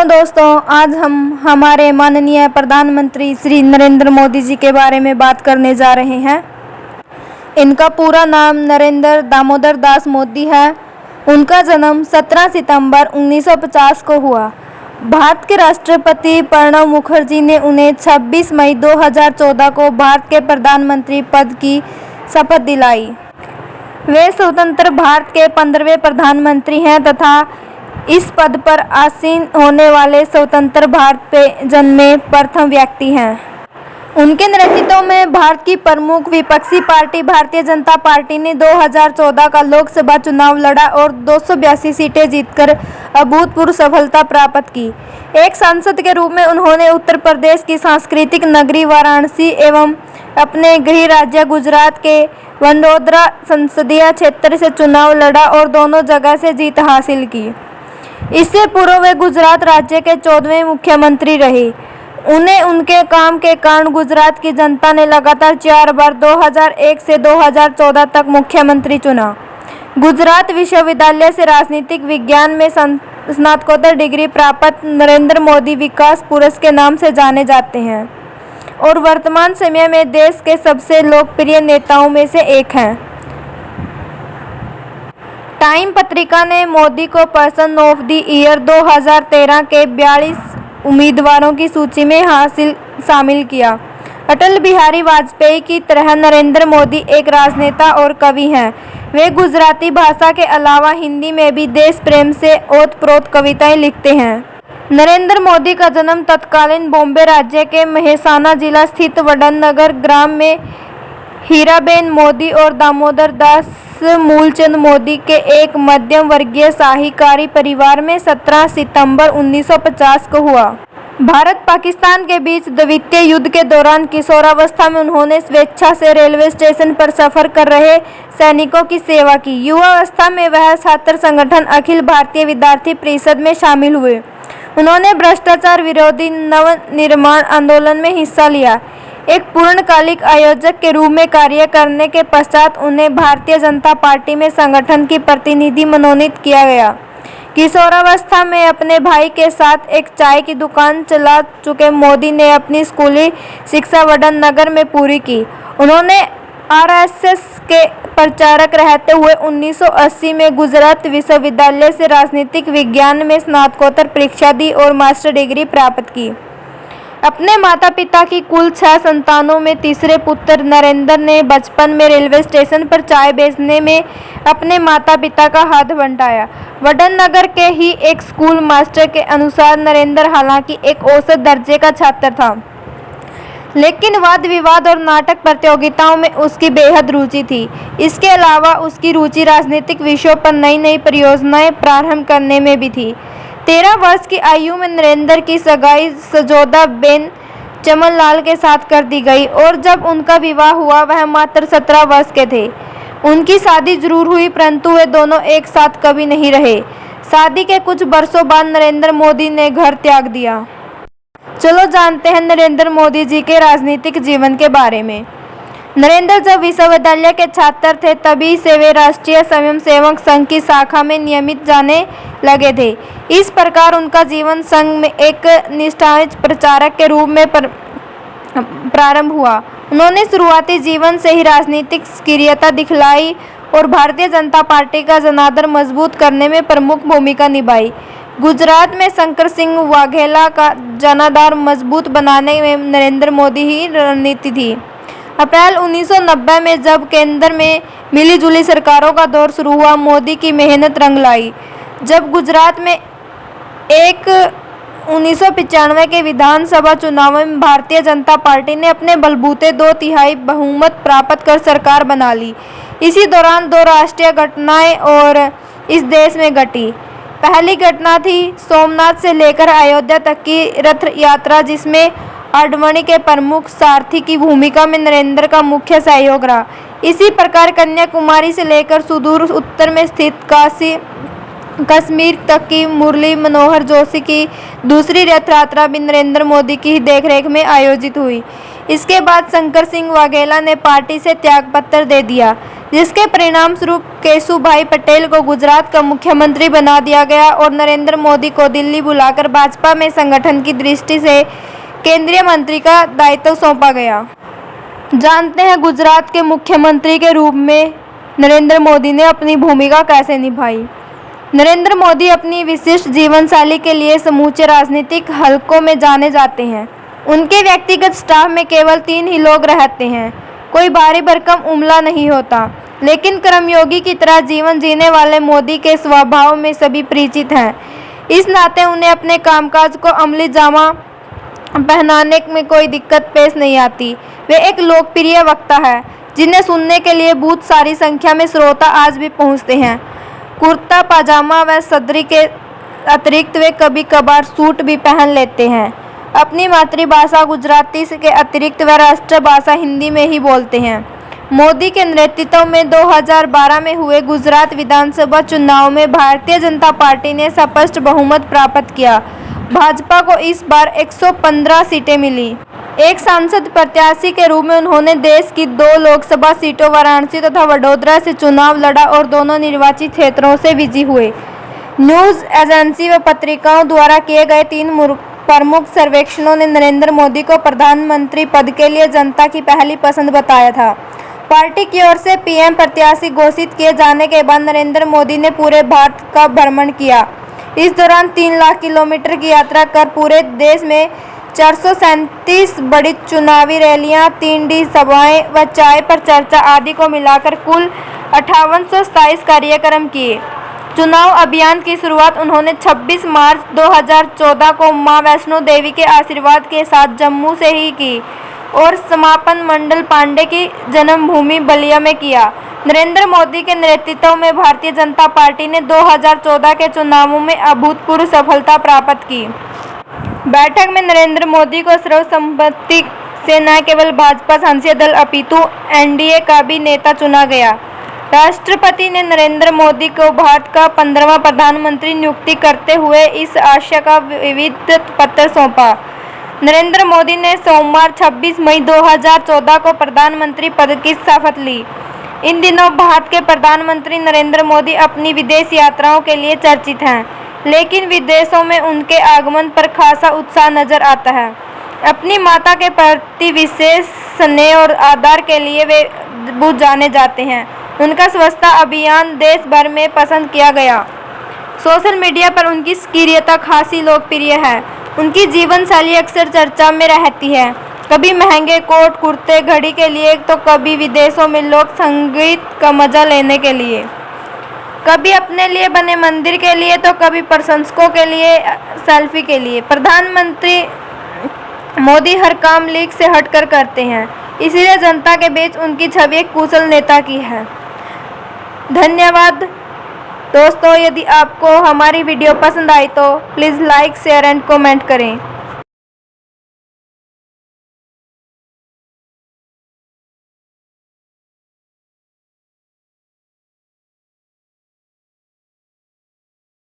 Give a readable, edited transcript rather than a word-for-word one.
Hello दोस्तों, आज हम हमारे माननीय प्रधानमंत्री श्री नरेंद्र मोदी जी के बारे में बात करने जा रहे हैं। इनका पूरा नाम नरेंद्र दामोदर दास मोदी है। उनका जन्म 17 सितंबर 1950 को हुआ। भारत के राष्ट्रपति प्रणब मुखर्जी ने उन्हें 26 मई 2014 को भारत के प्रधानमंत्री पद की शपथ दिलाई। वे स्वतंत्र भारत के 15वें प्रधानमंत्री हैं तथा इस पद पर आसीन होने वाले स्वतंत्र भारत पे जन्मे प्रथम व्यक्ति हैं। उनके नेतृत्व में भारत की प्रमुख विपक्षी पार्टी भारतीय जनता पार्टी ने 2014 का लोकसभा चुनाव लड़ा और 282 सीटें जीतकर अभूतपूर्व सफलता प्राप्त की। एक सांसद के रूप में उन्होंने उत्तर प्रदेश की सांस्कृतिक नगरी वाराणसी एवं अपने गृह राज्य गुजरात के वडोदरा संसदीय क्षेत्र से चुनाव लड़ा और दोनों जगह से जीत हासिल की। इससे पूर्व वे गुजरात राज्य के 14वें मुख्यमंत्री रहे। उन्हें उनके काम के कारण गुजरात की जनता ने लगातार 4 बार 2001 से 2014 तक मुख्यमंत्री चुना। गुजरात विश्वविद्यालय से राजनीतिक विज्ञान में स्नातकोत्तर डिग्री प्राप्त नरेंद्र मोदी विकास पुरुष के नाम से जाने जाते हैं और वर्तमान समय में देश के सबसे लोकप्रिय नेताओं में से एक हैं। टाइम पत्रिका ने मोदी को पर्सन ऑफ द ईयर 2013 के 42 उम्मीदवारों की सूची में शामिल किया। अटल बिहारी वाजपेयी की तरह नरेंद्र मोदी एक राजनेता और कवि हैं। वे गुजराती भाषा के अलावा हिंदी में भी देश प्रेम से ओतप्रोत कविताएं लिखते हैं। नरेंद्र मोदी का जन्म तत्कालीन बॉम्बे राज्य के मेहसाना जिला स्थित वडनगर ग्राम में हीराबेन मोदी और दामोदर दास मूलचंद मोदी के एक मध्यम वर्गीय शाहीकारी परिवार में 17 सितंबर 1950 को हुआ। भारत पाकिस्तान के बीच द्वितीय युद्ध के दौरान किशोरावस्था में उन्होंने स्वेच्छा से रेलवे स्टेशन पर सफर कर रहे सैनिकों की सेवा की। युवावस्था में वह छात्र संगठन अखिल भारतीय विद्यार्थी परिषद में शामिल हुए। उन्होंने भ्रष्टाचार विरोधी नवनिर्माण आंदोलन में हिस्सा लिया। एक पूर्णकालिक आयोजक के रूप में कार्य करने के पश्चात उन्हें भारतीय जनता पार्टी में संगठन की प्रतिनिधि मनोनीत किया गया। किशोरावस्था में अपने भाई के साथ एक चाय की दुकान चला चुके मोदी ने अपनी स्कूली शिक्षा वडनगर में पूरी की। उन्होंने आरएसएस के प्रचारक रहते हुए 1980 में गुजरात विश्वविद्यालय से राजनीतिक विज्ञान में स्नातकोत्तर परीक्षा दी और मास्टर डिग्री प्राप्त की। अपने माता पिता की कुल 6 संतानों में तीसरे पुत्र नरेंद्र ने बचपन में रेलवे स्टेशन पर चाय बेचने में अपने माता पिता का हाथ बंटाया। वडनगर के ही एक स्कूल मास्टर के अनुसार नरेंद्र हालांकि एक औसत दर्जे का छात्र था, लेकिन वाद विवाद और नाटक प्रतियोगिताओं में उसकी बेहद रुचि थी। इसके अलावा उसकी रुचि राजनीतिक विषयों पर नई नई परियोजनाएं प्रारंभ करने में भी थी। 13 वर्ष की आयु में नरेंद्र की सगाई सजोदा बेन चमनलाल के साथ कर दी गई और जब उनका विवाह हुआ वह मात्र 17 वर्ष के थे। उनकी शादी जरूर हुई परंतु वे दोनों एक साथ कभी नहीं रहे। शादी के कुछ वर्षों बाद नरेंद्र मोदी ने घर त्याग दिया। चलो जानते हैं नरेंद्र मोदी जी के राजनीतिक जीवन के बारे में। नरेंद्र जब विश्वविद्यालय के छात्र थे तभी से वे राष्ट्रीय स्वयंसेवक संघ की शाखा में नियमित जाने लगे थे। इस प्रकार उनका जीवन संघ में एक निष्ठावान प्रचारक के रूप में प्रारंभ हुआ। उन्होंने शुरुआती जीवन से ही राजनीतिक सक्रियता दिखलाई और भारतीय जनता पार्टी का जनाधार मजबूत करने में प्रमुख भूमिका निभाई। गुजरात में शंकर सिंह वाघेला का जनाधार मजबूत बनाने में नरेंद्र मोदी ही रणनीति थी। अप्रैल 1990 में जब केंद्र में मिलीजुली सरकारों का दौर शुरू हुआ, मोदी की मेहनत रंग लाई। जब गुजरात में 1995 के विधानसभा चुनाव में भारतीय जनता पार्टी ने अपने बलबूते 2/3 बहुमत प्राप्त कर सरकार बना ली। इसी दौरान 2 राष्ट्रीय घटनाएं और इस देश में घटी। पहली घटना थी सोमनाथ से लेकर अयोध्या तक की रथ यात्रा, जिसमें आडवाणी के प्रमुख सारथी की भूमिका में नरेंद्र का मुख्य सहयोग रहा। इसी प्रकार कन्याकुमारी से लेकर सुदूर उत्तर में स्थित कश्मीर तक की मुरली मनोहर जोशी की दूसरी रथ यात्रा भी नरेंद्र मोदी की देखरेख में आयोजित हुई। इसके बाद शंकर सिंह वाघेला ने पार्टी से त्यागपत्र दे दिया। जिसके परिणाम स्वरूप केशुभाई पटेल को गुजरात का मुख्यमंत्री बना दिया गया और नरेंद्र मोदी को दिल्ली बुलाकर भाजपा में संगठन की दृष्टि से केंद्रीय मंत्री का दायित्व सौंपा गया। जानते हैं गुजरात के मुख्यमंत्री के रूप में नरेंद्र मोदी ने अपनी भूमिका कैसे निभाई। नरेंद्र मोदी अपनी विशिष्ट जीवनशैली के लिए समूचे राजनीतिक हलकों में जाने जाते हैं। उनके व्यक्तिगत स्टाफ में केवल 3 ही लोग रहते हैं। कोई भारी भरकम उमला नहीं होता, लेकिन कर्मयोगी की तरह जीवन जीने वाले मोदी के स्वभाव में सभी परिचित हैं। इस नाते उन्हें अपने कामकाज को अमली जामा पहनाने में कोई दिक्कत पेश नहीं आती। वे एक लोकप्रिय वक्ता है जिन्हें सुनने के लिए बहुत सारी संख्या में श्रोता आज भी पहुंचते हैं। कुर्ता पाजामा व सदरी के अतिरिक्त वे कभी कभार सूट भी पहन लेते हैं। अपनी मातृभाषा गुजराती के अतिरिक्त वे राष्ट्रभाषा हिंदी में ही बोलते हैं। मोदी के नेतृत्व में 2012 में हुए गुजरात विधानसभा चुनाव में भारतीय जनता पार्टी ने स्पष्ट बहुमत प्राप्त किया। भाजपा को इस बार 115 सीटें मिली। एक सांसद प्रत्याशी के रूप में उन्होंने देश की 2 लोकसभा सीटों वाराणसी तथा वडोदरा से चुनाव लड़ा और दोनों निर्वाचित क्षेत्रों से विजयी हुए। न्यूज एजेंसी व पत्रिकाओं द्वारा किए गए 3 प्रमुख सर्वेक्षणों ने नरेंद्र मोदी को प्रधानमंत्री पद के लिए जनता की पहली पसंद बताया था। पार्टी की ओर से पीएम प्रत्याशी घोषित किए जाने के बाद नरेंद्र मोदी ने पूरे भारत का भ्रमण किया। इस दौरान 3 लाख किलोमीटर की यात्रा कर पूरे देश में 437 बड़ी चुनावी रैलियां, 3D सभाएं व चाय पर चर्चा आदि को मिलाकर कुल 5827 कार्यक्रम किए। चुनाव अभियान की शुरुआत उन्होंने 26 मार्च 2014 को मां वैष्णो देवी के आशीर्वाद के साथ जम्मू से ही की और समापन मंडल पांडे की जन्मभूमि बलिया में किया। नरेंद्र मोदी के नेतृत्व में भारतीय जनता पार्टी ने 2014 के चुनावों में अभूतपूर्व सफलता प्राप्त की। बैठक में नरेंद्र मोदी को सर्वसम्मति से न केवल भाजपा संसदीय दल अपितु एनडीए का भी नेता चुना गया। राष्ट्रपति ने नरेंद्र मोदी को भारत का 15वां प्रधानमंत्री नियुक्ति करते हुए इस आशय का विविध पत्र सौंपा। नरेंद्र मोदी ने सोमवार 26 मई 2014 को प्रधानमंत्री पद की शपथ ली। इन दिनों भारत के प्रधानमंत्री नरेंद्र मोदी अपनी विदेश यात्राओं के लिए चर्चित हैं, लेकिन विदेशों में उनके आगमन पर खासा उत्साह नजर आता है। अपनी माता के प्रति विशेष स्नेह और आदर के लिए वे बहुत जाने जाते हैं। उनका स्वच्छता अभियान देश भर में पसंद किया गया। सोशल मीडिया पर उनकी सक्रियता खासी लोकप्रिय है। उनकी जीवन शैली अक्सर चर्चा में रहती है, कभी महंगे कोट कुर्ते घड़ी के लिए, तो कभी विदेशों में लोक संगीत का मजा लेने के लिए, कभी अपने लिए बने मंदिर के लिए, तो कभी प्रशंसकों के लिए सेल्फी के लिए। प्रधानमंत्री मोदी हर काम लीक से हटकर करते हैं, इसलिए जनता के बीच उनकी छवि एक कुशल नेता की है। धन्यवाद दोस्तों। यदि आपको हमारी वीडियो पसंद आई तो please like, share and comment करें।